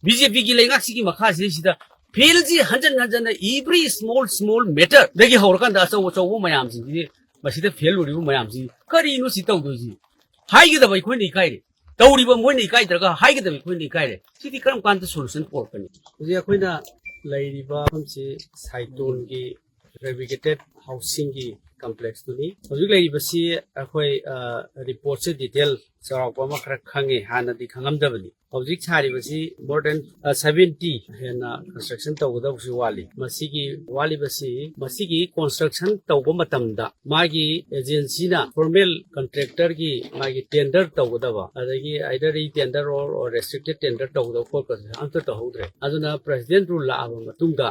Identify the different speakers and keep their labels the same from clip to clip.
Speaker 1: BJP की लेगा सी की मखा से सीधा फेल जी हंजन हंजन every small matter देखिए होरकान दास वो मयाम जी मसीदे फेल हो रही मयाम जी करी नो सी तौदो जी हाई के दबाई कोई नहीं कायरे तौरीबा मोय नहीं कायदरगा हाई के दबाई कोई नहीं कायरे सीधी करम कांत सोल्यूशन पोरकनी जी अखोइना लाइरिबा हमसे साइटोन की फेब्रिकेटेड हाउसिंग की complex to ni hojik lai basi akhoi report se detail charakpa ma khara khange hana di khangam dabani hojik chari basi more than 70 hena construction tawda busi wali masigi wali basi masigi construction tawba matamda magi agency na formal contractor ki magi tender tawda ba adagi either tender or restricted tender tawda focus anta tawdre aduna president rule la aba matungda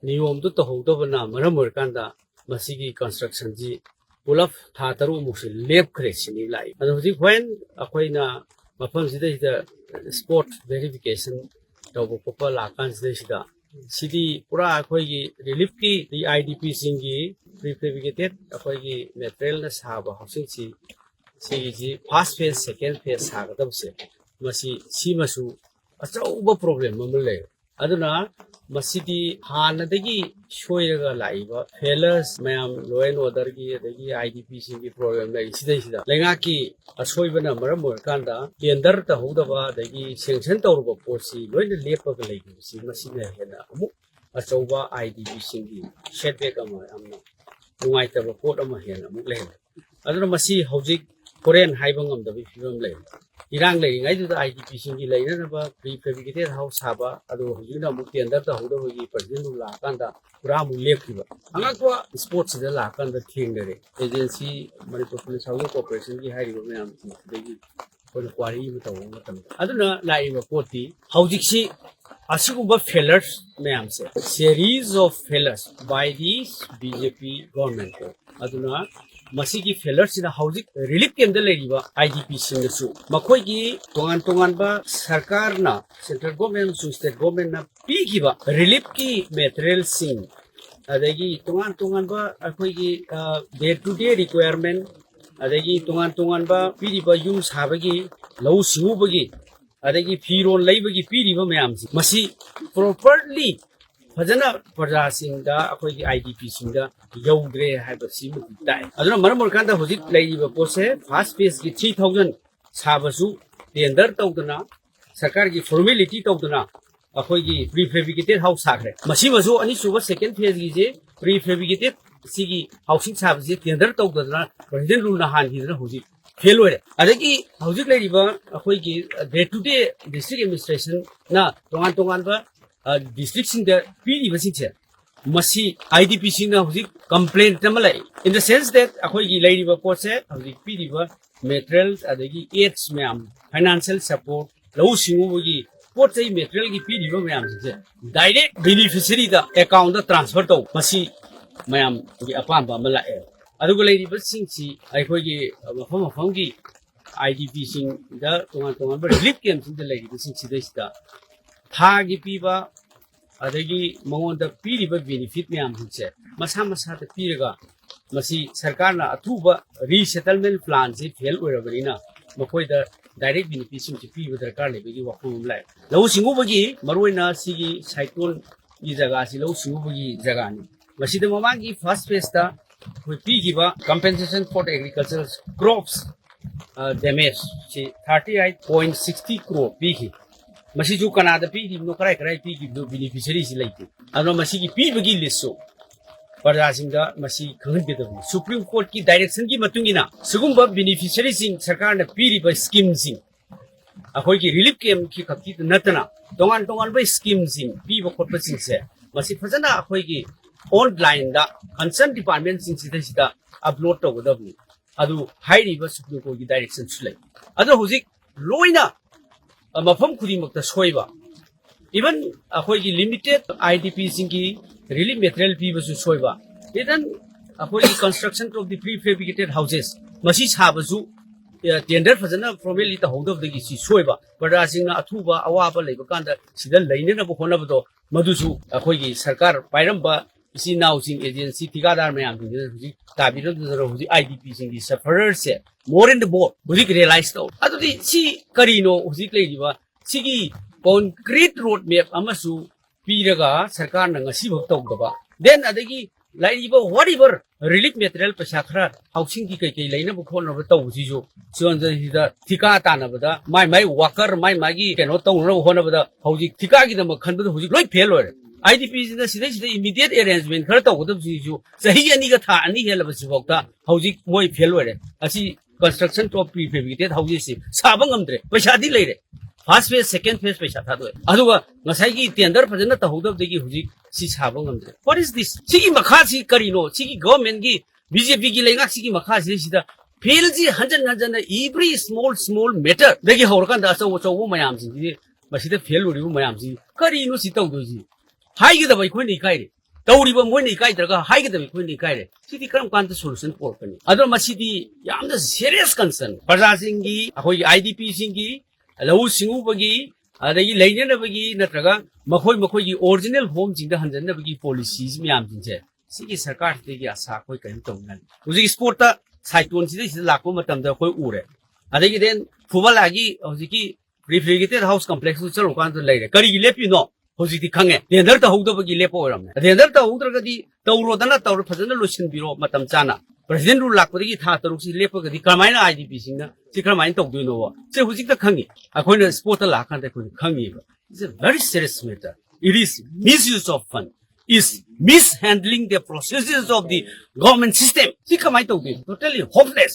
Speaker 1: niyom to tawda na maram kanda masigi construction ji pulaf tha taru musi lep khre sini lai adu ji when akoina mafam sida sida sport verification taw popa la kan sida sidi pura akoi gi relief ki IDP singi prefabricated akoi gi material na saba housing si ji first phase second phase saga tabse masi si masu achauba problem mamle aduna masidi hanadagi shoiraga laiba failures mayam law and order gi adagi IDP singi problem lai sida lenga ki asoibana maram kanda tender ta hodaba adagi sanction tawruba policy loina lepaga lai si masina hena amu achauba IDP singi setback ama amna nungaitaba pot ama hena amu lehen aduna masi hojik korean haibang amdabi film lai irang lai ngai du IDP singi lai na ba prefabricated house haba adu hujina mu tender ta hodo gi president la kanda pura mu lekhiba anga ko sports da la kanda thingdare agency manipur police housing corporation gi hairiba mayam degi ko kwari mu taw matam aduna lai ba poti hojik si asiguba failures mayam se series of failures by this BJP government aduna masigi failures in a housing relief came the lady IDP singasu makoi gi tongan ba sarkar na central government su state government na pigiba relief ki material sing adagi tongan ba akoi gi day to day requirement adagi tongan ba pidiba yum sabagi law singu bagi adagi firon laibagi pidiba mayam masi properly fajana praja singda akoi gi IDP singda yaudre haiba simu dai aduna maramor kanda hojik laiba pose first phase gi 3000 sabasu tender tawduna sarkar gi formality tawduna akoi gi prefabricated house sakre masi masu ani suba second phase gi je prefabricated sigi housing sabasi tender tawduna president rule na han gi na hojik fail ore adagi hojik laiba akoi gi day to day district administration na tongan ba district sing the pidi basing che masi IDP sing na hujik complaint tamalai in the sense that akoi gi lairi ba pot se hujik pidi ba materials adagi aids mayam financial support law singu gi pot sei material gi pidi ba mayam che direct beneficiary da account da transfer to masi mayam gi apam ba mala e adugo lairi ba sing si akoi gi mafam gi IDP sing da tongan ba relief camp sing da lairi ba sing si da Thagi piba adagi mangonda piriba benefit mayam hinche masa ta piraga masi sarkar na athuba resettlement plan se fail oirabarina makoi da direct benefit sim se piba darkar lebegi wakhum lai law singu bagi maroina sigi cyclone gi jaga si law singu bagi jaga ni masi da mamagi first phase ta koi pigiba compensation for agricultural crops damage si 38.60 crore pigi masi ju Canada pi di no krai pi gi do beneficiary si laiti ano masi gi pi bagi liso parja singda masi khangan be do supreme court ki direction ki matungina sugumba beneficiary sing sarkar na pi ri ba scheme sing akoi gi relief camp ki khakti natana tongan ba scheme sing pi ba khot pa sing se masi phajana akoi gi online da concern department sing sida upload to go do adu high river supreme court ki direction sulai adu hojik loina mafam khudimakta soiba even akoi gi limited IDP singi relief material pibasu soiba then akoi gi construction of the prefabricated houses masi sabasu tender fajana formally ta hongdab dagi si soiba bara singna athuba awaba leiba kanda sida leine na bokhona bado madusu akoi gi sarkar pairamba isi now sing agency tikadar mayam ji tabiro daro ji IDP singi sufferers se more and more hujik realize to adudi si karino hujik leiba sigi concrete road map amasu piraga sarkar na ngasi bhak tawdaba then adagi laiba whatever relief material pasakra housing ki kai laina bu khon na taw si jo sion da thika ta na bada mai worker mai gi keno taw ro hona bada hauji thika gi da ma khan bada hauji loi fail loi IDP da sida immediate arrangement khar taw da si jo sahi ani ga tha ani hel ba si bokta hauji moi fail loi asi construction to prefabricated houses si sabang amdre paisa di leire first phase second phase paisa tha do aduga ngasai gi tender phajana ta hodab de gi huji si sabang amdre what is this sigi makha si karino sigi government gi BJP gi lenga sigi makha si sida fail ji hanjan every small matter de gi horkan da so mayam si gi masida fail uri mayam si karino si taw do ji hai gi da bai khoi ni kai re tawriba moi ni kai daga hai gi da bai khoi ni kai re sidi karam kan ta solution for pani adro masidi yamda serious concern praja singi ahoi IDP singi lau singu bagi adagi lainena bagi natraga makhoi gi original home jingda hanjanna bagi policies myam jinje sigi sarkar te gi asa khoi kan tongnan uji sport ta cyclone sida lakko matam da khoi ure adagi den fubal agi hojiki refrigerated house complex su chalo kan to leire kari gi lepi no hojiki khange tender ta hogda bagi lepo oramne tender ta hogdra gadi tawro dana tawro phajana losin biro matam chana president rule lakpagi tha taruk si lepo gadi kamaina IDP singna si kamaina tawdu no se hojik ta khangi akoina sport ta lakhan ta khoi khangi it's a very serious matter it is misuse of fund is mishandling the processes of the government system si kamaina tawdu totally hopeless